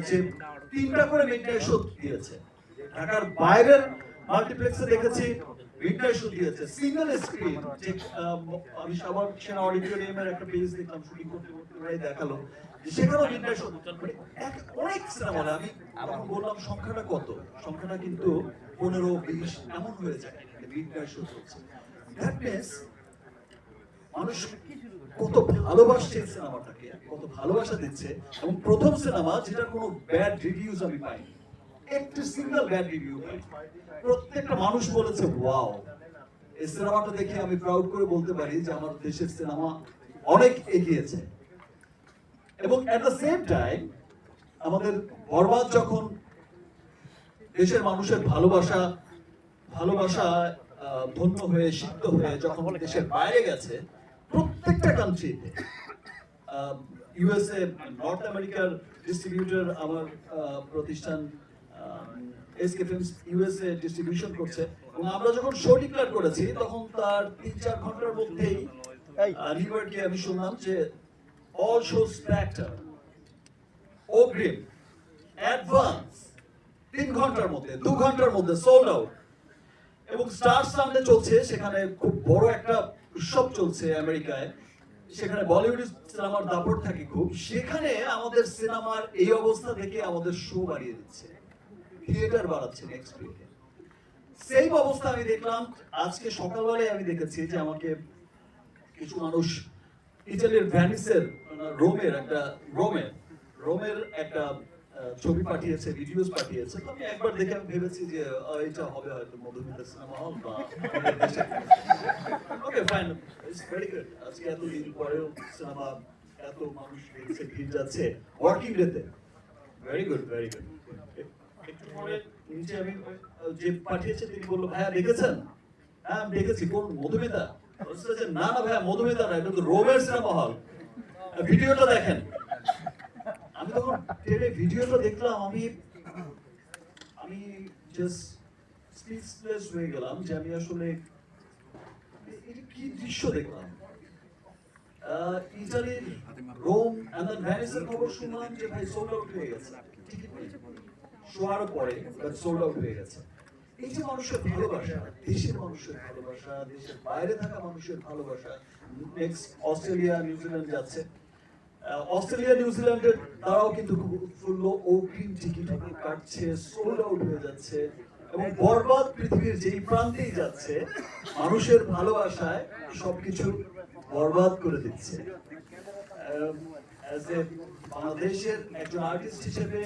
যে 3টা করে মিডনাইট শো দিয়েছে। ঢাকার বাইরের মাল্টিপ্লেক্সে দেখেছি মিডনাইট শো দিয়েছে সিঙ্গেল স্ক্রিন। যে আমি সবার সেনা অডিটোরিয়ামের একটা পেজ দেখলাম, শুটিং করতে করতে প্রায় দেখালো সেখানেও মিডনাইট শো। মানে অনেক সিনেমা হলে আমি বললাম সংখ্যাটা কত, সংখ্যাটা কিন্তু 15-20 এমন হয়ে যায় মিডনাইট শো চলছে। দ্যাট মিন্স মানুষ কত ভালোবাসছে সিনেমাটাকে, কত ভালোবাসা দিচ্ছে। এবং প্রথম সিনেমা যেটার কোনো ব্যাড রিভিউজ আমি পাইনি, একটি সিঙ্গেল ব্যাড রিভিউ পাই। প্রত্যেকটা মানুষ বলেছে ওয়াও। এই সিনেমাটা দেখে আমি প্রাউড করে বলতে পারি যে আমার দেশের সিনেমা অনেক এগিয়েছে। এবং এট দ্য সেম টাইম আমাদের বরবাদ যখন দেশের মানুষের ভালোবাসা ধন্য হয়ে সিদ্ধ হয়ে যখন দেশের বাইরে গেছে, প্রত্যেকটা কান্ট্রিতে ইউএসএ, নর্থ আমেরিকার ডিস্ট্রিবিউটর আমার প্রতিষ্ঠান এসকে ফিল্মস ইউএসএ ডিস্ট্রিবিউশন করছে। এবং আমরা যখন শো ডিক্লেয়ার করেছি তখন তার 3-4 ঘন্টার মধ্যেই নিউ ইয়র্কে আমি শুনলাম যে অল শোস প্যাকড আপ, অগ্রিম, অ্যাডভান্স 3 ঘন্টার মধ্যে, 2 ঘন্টার মধ্যে সোল্ড আউট। এবং স্টার সাউন্ডে চলছে, সেখানে খুব বড় একটা উৎসব চলছে আমেরিকায়, সেখানে বলিউড সিনেমার দাপট থাকে খুব। সেখানে আমাদের সিনেমার এই অবস্থা দেখে আমাদের শো বাড়িয়ে দিচ্ছে, থিয়েটার বাড়াচ্ছে নেক্সট উইকে। সেই অবস্থা আমি দেখলাম আজকে সকালবেলায়। আমি দেখেছি যে আমাকে কিছু মানুষ ইতালির ভ্যানিসের রোমের একটা ছবি পাঠিয়েছে, ভিডিওস পাঠিয়েছে। তো আমি একবার দেখে আমি ভেবেছি যে এটা হবে হয়তো মধুমিতা সিনেমা হল বা okay fine, it's very good. আজকে এতদিন পরেও সিনেমা এত মানুষ দেখছে, ভিড় যাচ্ছে ওয়ার্কিং ডেতে। Very good, very good. একটু পরে নিচে আমি যে পাঠিয়েছে তিনি বললো ভাইয়া দেখেছেন? হ্যাঁ আমি দেখেছি। কোন মধুমিতা? না না ভাইয়া মধুমিতা না, এটা তো রোমের সিনেমা হল, ভিডিওটা দেখেন। আমি তখন টেলে ভিডিওটা দেখলাম, আমি জাস্ট স্পিচলেস হয়ে গেলাম যে আমি আসলে এটা কি দৃশ্য দেখলাম। ইতালির রোম এন্ড দেন ভ্যানিসের খবর শুনলাম যে ভাই সোল্ড আউট হয়ে গেছে, টিকিট শোয়ার পরে সোল্ড আউট হয়ে গেছে। এই যে মানুষের ভালোবাসা, দেশের মানুষের ভালোবাসা, দেশের বাইরে থাকা মানুষের ভালোবাসা। নেক্সট অস্ট্রেলিয়া, নিউজিল্যান্ড যাচ্ছে। অস্ট্রেলিয়া, নিউজিল্যান্ডের তারাও কিন্তু খুব উৎফুল্ল, অগ্রিম টিকিট কাটছে, সোল্ড আউট হয়ে যাচ্ছে। এবং বরবাদ পৃথিবীর যেই প্রান্তেই যাচ্ছে মানুষের ভালোবাসায় সবকিছু বরবাদ করে দিচ্ছে। বাংলাদেশের একজন আর্টিস্ট হিসেবে